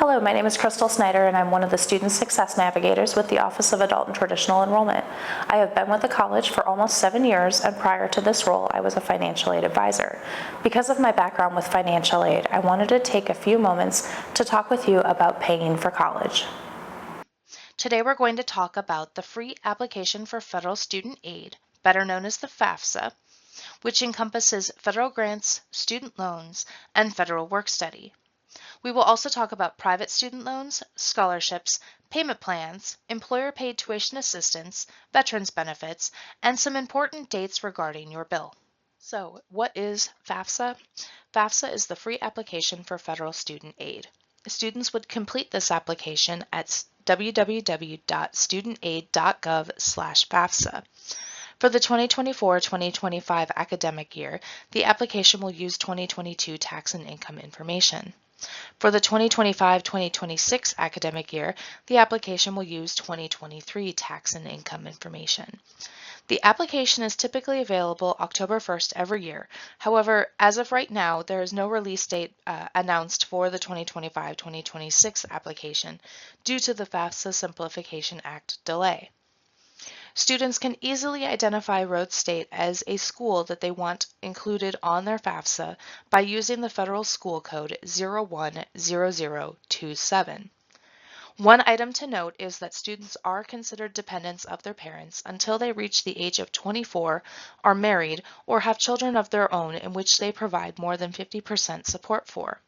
Hello, my name is Crystal Snyder and I'm one of the Student Success Navigators with the Office of Adult and Traditional Enrollment. I have been with the college for almost 7 years, and prior to this role, I was a financial aid advisor. Because of my background with financial aid, I wanted to take a few moments to talk with you about paying for college. Today we're going to talk about the free application for federal student aid, better known as the FAFSA, which encompasses federal grants, student loans, and federal work-study. We will also talk about private student loans, scholarships, payment plans, employer-paid tuition assistance, veterans benefits, and some important dates regarding your bill. So, what is FAFSA? FAFSA is the free application for federal student aid. Students would complete this application at www.studentaid.gov/FAFSA. For the 2024-2025 academic year, the application will use 2022 tax and income information. For the 2025-2026 academic year, the application will use 2023 tax and income information. The application is typically available October 1st every year. However, as of right now, there is no release date announced for the 2025-2026 application due to the FAFSA Simplification Act delay. Students can easily identify Rhodes State as a school that they want included on their FAFSA by using the federal school code 010027. One item to note is that students are considered dependents of their parents until they reach the age of 24, are married, or have children of their own in which they provide more than 50% support for.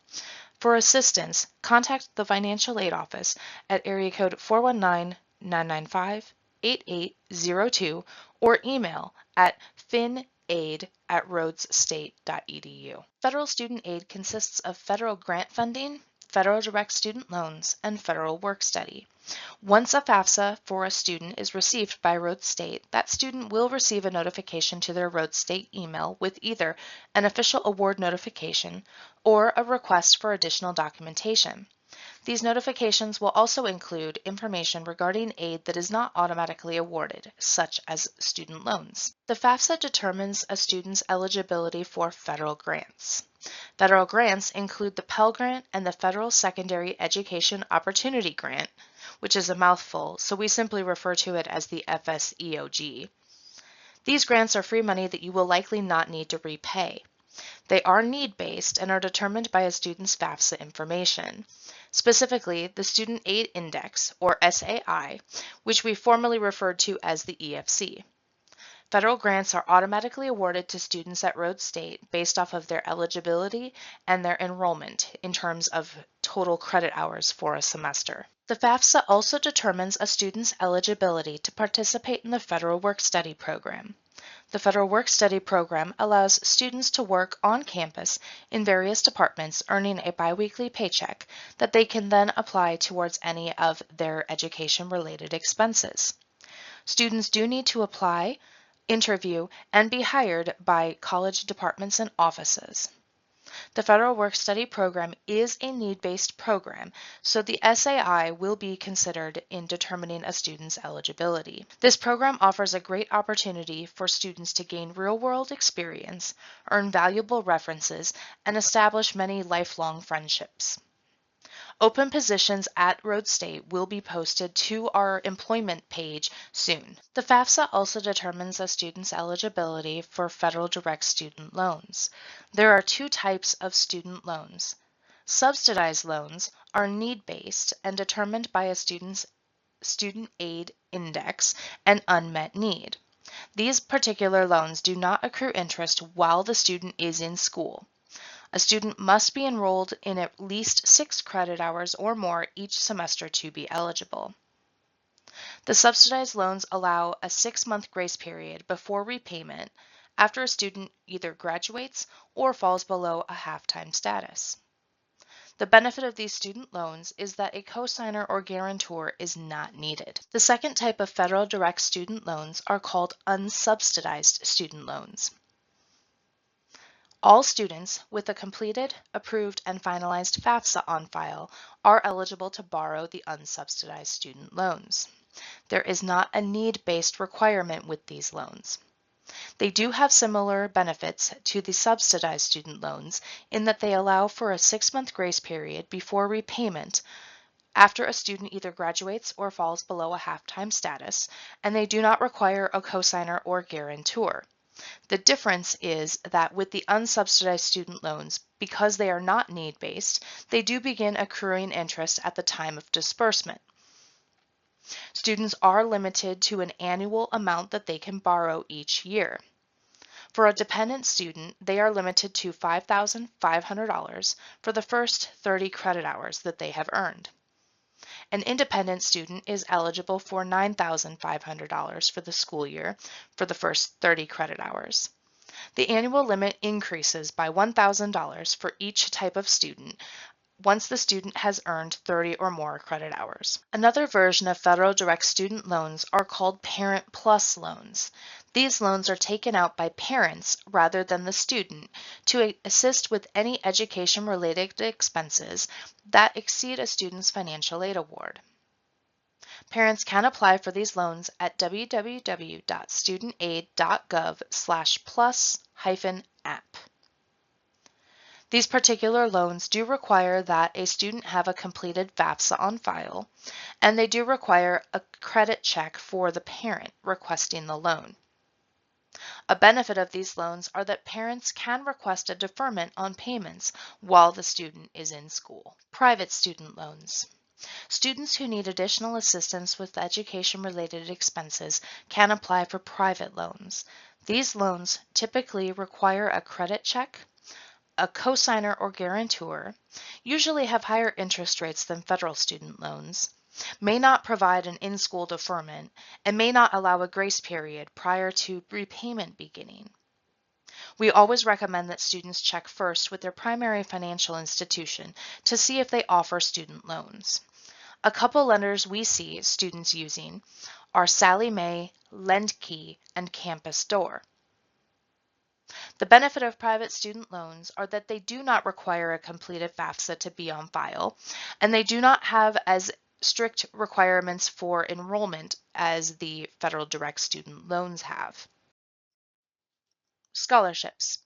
For assistance, contact the Financial Aid Office at area code 419-995-8802 or email at finaid@rhodesstate.edu. Federal student aid consists of federal grant funding, federal direct student loans, and federal work-study. Once a FAFSA for a student is received by Rhodes State, that student will receive a notification to their Rhodes State email with either an official award notification or a request for additional documentation. These notifications will also include information regarding aid that is not automatically awarded, such as student loans. The FAFSA determines a student's eligibility for federal grants. Federal grants include the Pell Grant and the Federal Secondary Education Opportunity Grant, which is a mouthful, so we simply refer to it as the FSEOG. These grants are free money that you will likely not need to repay. They are need-based and are determined by a student's FAFSA information. Specifically, the Student Aid Index, or SAI, which we formerly referred to as the EFC. Federal grants are automatically awarded to students at Rhodes State based off of their eligibility and their enrollment in terms of total credit hours for a semester. The FAFSA also determines a student's eligibility to participate in the Federal Work-Study Program. The Federal Work-Study Program allows students to work on campus in various departments, earning a biweekly paycheck that they can then apply towards any of their education-related expenses. Students do need to apply, interview, and be hired by college departments and offices. The Federal Work-Study Program is a need-based program, so the SAI will be considered in determining a student's eligibility. This program offers a great opportunity for students to gain real-world experience, earn valuable references, and establish many lifelong friendships. Open positions at Rhodes State will be posted to our employment page soon. The FAFSA also determines a student's eligibility for federal direct student loans. There are two types of student loans. Subsidized loans are need-based and determined by a student's student aid index and unmet need. These particular loans do not accrue interest while the student is in school. A student must be enrolled in at least 6 credit hours or more each semester to be eligible. The subsidized loans allow a 6-month grace period before repayment after a student either graduates or falls below a half-time status. The benefit of these student loans is that a cosigner or guarantor is not needed. The second type of federal direct student loans are called unsubsidized student loans. All students with a completed, approved, and finalized FAFSA on file are eligible to borrow the unsubsidized student loans. There is not a need-based requirement with these loans. They do have similar benefits to the subsidized student loans in that they allow for a 6-month grace period before repayment after a student either graduates or falls below a half-time status, and they do not require a cosigner or guarantor. The difference is that with the unsubsidized student loans, because they are not need-based, they do begin accruing interest at the time of disbursement. Students are limited to an annual amount that they can borrow each year. For a dependent student, they are limited to $5,500 for the first 30 credit hours that they have earned. An independent student is eligible for $9,500 for the school year for the first 30 credit hours. The annual limit increases by $1,000 for each type of student once the student has earned 30 or more credit hours. Another version of federal direct student loans are called Parent Plus loans. These loans are taken out by parents rather than the student to assist with any education-related expenses that exceed a student's financial aid award. Parents can apply for these loans at www.studentaid.gov/plus-app. These particular loans do require that a student have a completed FAFSA on file, and they do require a credit check for the parent requesting the loan. A benefit of these loans are that parents can request a deferment on payments while the student is in school. Private student loans. Students who need additional assistance with education-related expenses can apply for private loans. These loans typically require a credit check, a cosigner or guarantor, usually have higher interest rates than federal student loans, may not provide an in-school deferment, and may not allow a grace period prior to repayment beginning. We always recommend that students check first with their primary financial institution to see if they offer student loans. A couple lenders we see students using are Sallie Mae, LendKey, and Campus Door. The benefit of private student loans are that they do not require a completed FAFSA to be on file, and they do not have as strict requirements for enrollment as the federal direct student loans have. Scholarships.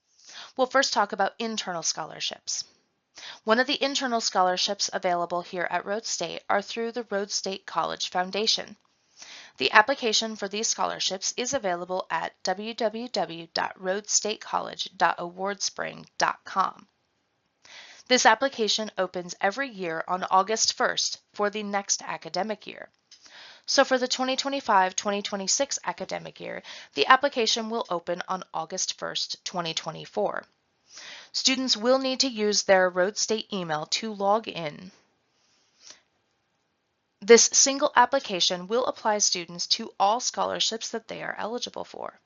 We'll first talk about internal scholarships. One of the internal scholarships available here at Rhodes State are through the Rhodes State College Foundation. The application for these scholarships is available at www.rhodesstatecollege.awardspring.com. This application opens every year on August 1st for the next academic year. So for the 2025-2026 academic year, the application will open on August 1st, 2024. Students will need to use their Rhodes State email to log in. This single application will apply students to all scholarships that they are eligible for.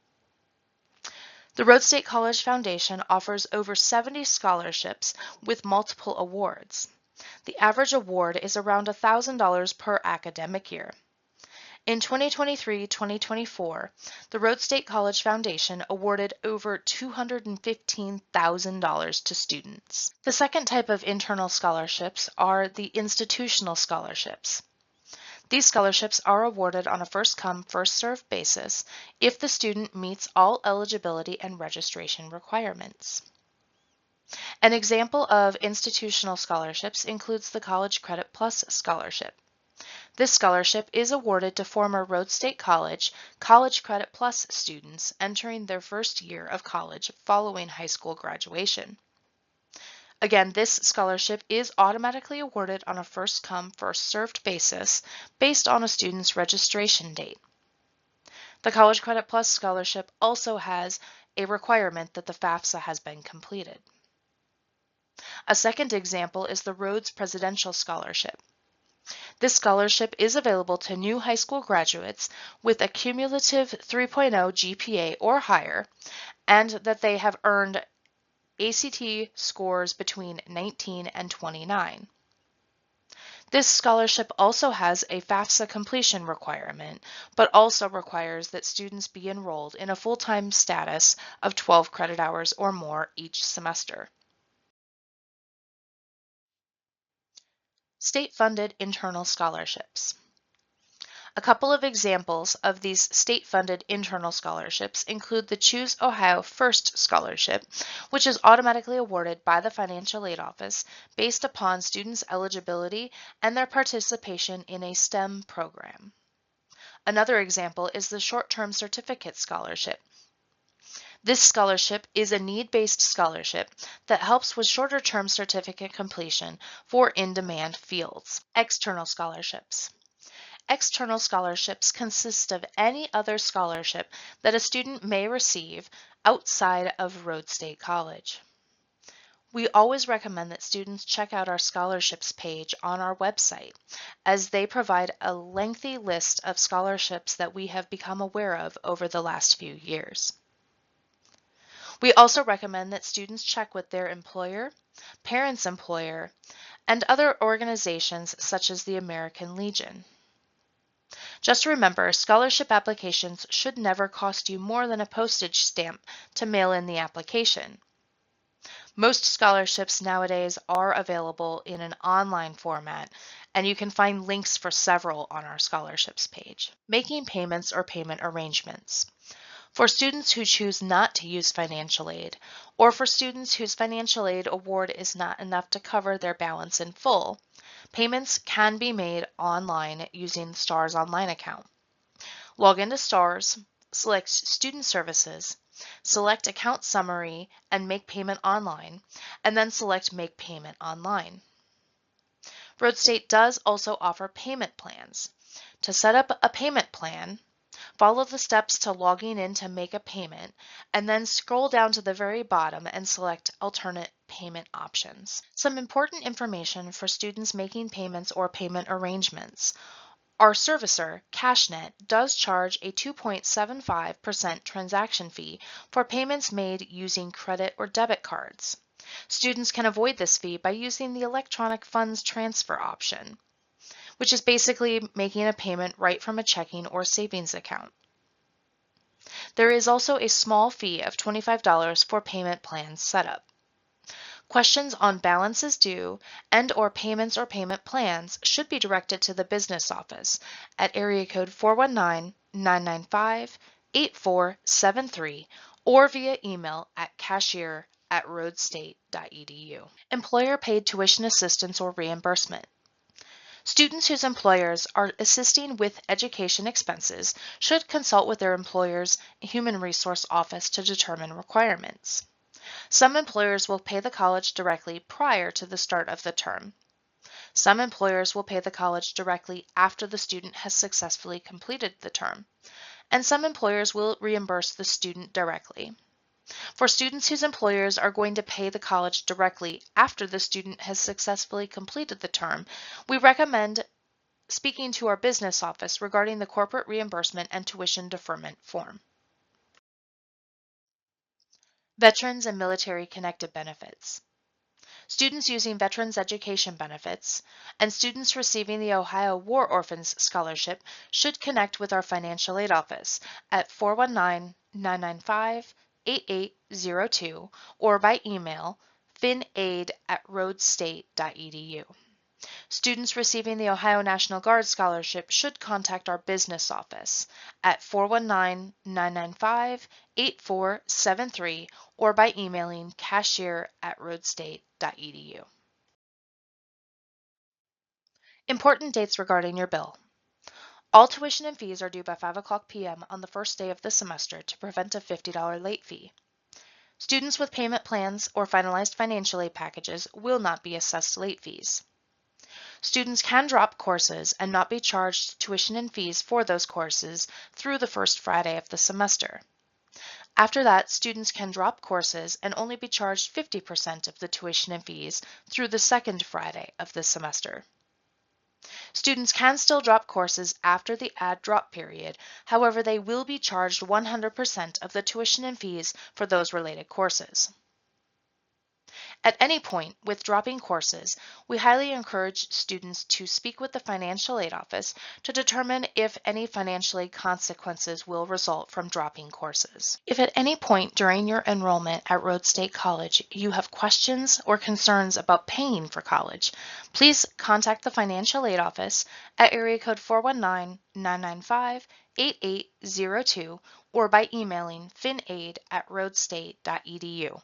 The Rhodes State College Foundation offers over 70 scholarships with multiple awards. The average award is around $1,000 per academic year. In 2023-2024, the Rhodes State College Foundation awarded over $215,000 to students. The second type of internal scholarships are the institutional scholarships. These scholarships are awarded on a first-come, first-served basis if the student meets all eligibility and registration requirements. An example of institutional scholarships includes the College Credit Plus Scholarship. This scholarship is awarded to former Rhodes State College College Credit Plus students entering their first year of college following high school graduation. Again, this scholarship is automatically awarded on a first-come, first-served basis based on a student's registration date. The College Credit Plus scholarship also has a requirement that the FAFSA has been completed. A second example is the Rhodes Presidential Scholarship. This scholarship is available to new high school graduates with a cumulative 3.0 GPA or higher, and that they have earned ACT scores between 19 and 29. This scholarship also has a FAFSA completion requirement, but also requires that students be enrolled in a full-time status of 12 credit hours or more each semester. State-funded internal scholarships. A couple of examples of these state-funded internal scholarships include the Choose Ohio First Scholarship, which is automatically awarded by the Financial Aid Office based upon students' eligibility and their participation in a STEM program. Another example is the Short-Term Certificate Scholarship. This scholarship is a need-based scholarship that helps with shorter-term certificate completion for in-demand fields. External scholarships. External scholarships consist of any other scholarship that a student may receive outside of Rhodes State College. We always recommend that students check out our scholarships page on our website, as they provide a lengthy list of scholarships that we have become aware of over the last few years. We also recommend that students check with their employer, parents' employer, and other organizations such as the American Legion. Just remember, scholarship applications should never cost you more than a postage stamp to mail in the application. Most scholarships nowadays are available in an online format, and you can find links for several on our scholarships page. Making payments or payment arrangements. For students who choose not to use financial aid, or for students whose financial aid award is not enough to cover their balance in full, payments can be made online using the STARS Online account. Log into STARS, select Student Services, select Account Summary and Make Payment Online, and then select Make Payment Online. Rhodes State does also offer payment plans. To set up a payment plan, follow the steps to logging in to make a payment, and then scroll down to the very bottom and select Alternate Payment Options. Some important information for students making payments or payment arrangements. Our servicer, CashNet, does charge a 2.75% transaction fee for payments made using credit or debit cards. Students can avoid this fee by using the electronic funds transfer option, which is basically making a payment right from a checking or savings account. There is also a small fee of $25 for payment plan setup. Questions on balances due and or payments or payment plans should be directed to the business office at area code 419-995-8473 or via email at cashier@rhodesstate.edu. Employer paid tuition assistance or reimbursement. Students whose employers are assisting with education expenses should consult with their employer's human resource office to determine requirements. Some employers will pay the college directly prior to the start of the term. Some employers will pay the college directly after the student has successfully completed the term. And some employers will reimburse the student directly. For students whose employers are going to pay the college directly after the student has successfully completed the term, we recommend speaking to our business office regarding the corporate reimbursement and tuition deferment form. Veterans and military connected benefits. Students using Veterans Education Benefits and students receiving the Ohio War Orphans Scholarship should connect with our financial aid office at 419-995-8802 or by email finaid@rhodesstate.edu. Students receiving the Ohio National Guard Scholarship should contact our business office at 419-995-8473 or by emailing cashier@rhodesstate.edu. Important dates regarding your bill. All tuition and fees are due by 5 p.m. on the first day of the semester to prevent a $50 late fee. Students with payment plans or finalized financial aid packages will not be assessed late fees. Students can drop courses and not be charged tuition and fees for those courses through the first Friday of the semester. After that, students can drop courses and only be charged 50% of the tuition and fees through the second Friday of the semester. Students can still drop courses after the add drop period, however, they will be charged 100% of the tuition and fees for those related courses. At any point with dropping courses, we highly encourage students to speak with the financial aid office to determine if any financial aid consequences will result from dropping courses. If at any point during your enrollment at Rhodes State College you have questions or concerns about paying for college, please contact the financial aid office at area code 419-995-8802 or by emailing finaid@rhodesstate.edu.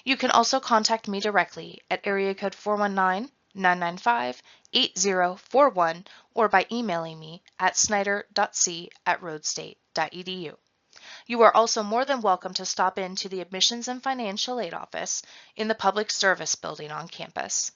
You can also contact me directly at area code 419-995-8041 or by emailing me at snyder.c@rhodesstate.edu. You are also more than welcome to stop in to the Admissions and Financial Aid Office in the Public Service Building on campus.